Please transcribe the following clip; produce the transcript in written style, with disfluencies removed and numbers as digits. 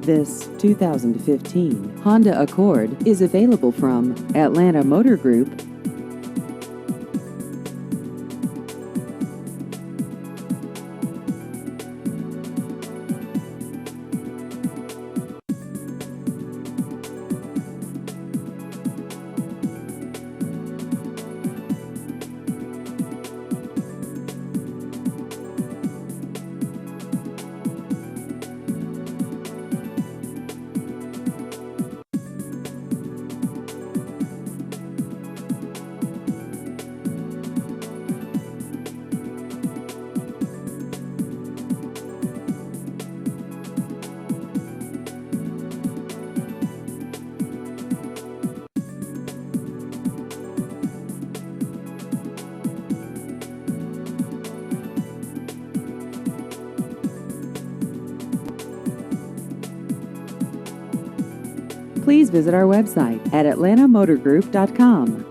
This 2015 Honda Accord is available from Atlanta Motor Group. Please visit our website at atlantamotorgroup.com.